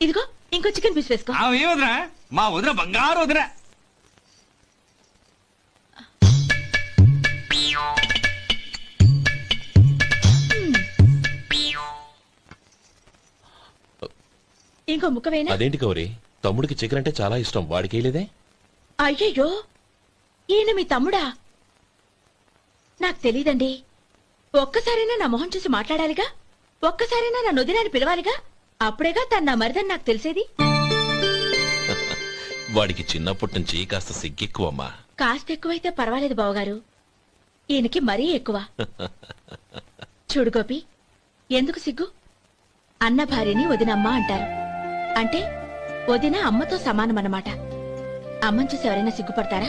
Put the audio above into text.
ఇదిగో ఇంకో chicken piece వేసుకో. ఏ వదినా, మా వదిన బంగారు వదిన. ఇంకో ముక్క వేయనా? అదేంటి గౌరీ, తమ్ముడికి చికెన్ అంటే చాలా ఇష్టం, వాడికి లేదే? అయ్యయ్యో, ఈయన మీ తమ్ముడా? నాకు తెలీదండి. ఒక్కసారైనా నా మొహం చూసి మాట్లాడాలిగా, ఒక్కసారైనా నా నొదినాన్ని పిలవాలిగా, అప్పుడేగా తన నా మరిదని నాకు తెలిసేది. వాడికి చిన్నప్పటి నుంచి కాస్త సిగ్గెక్కువమ్మా. కాస్త ఎక్కువైతే పర్వాలేదు బావగారు, ఈయనకి మరీ ఎక్కువ. చూడు గోపి, ఎందుకు సిగ్గు? అన్న భార్యని వదినమ్మ అంటారు, అంటే వదిన అమ్మతో సమానమన్నమాట. అమ్మని చూసి ఎవరైనా సిగ్గుపడతారా?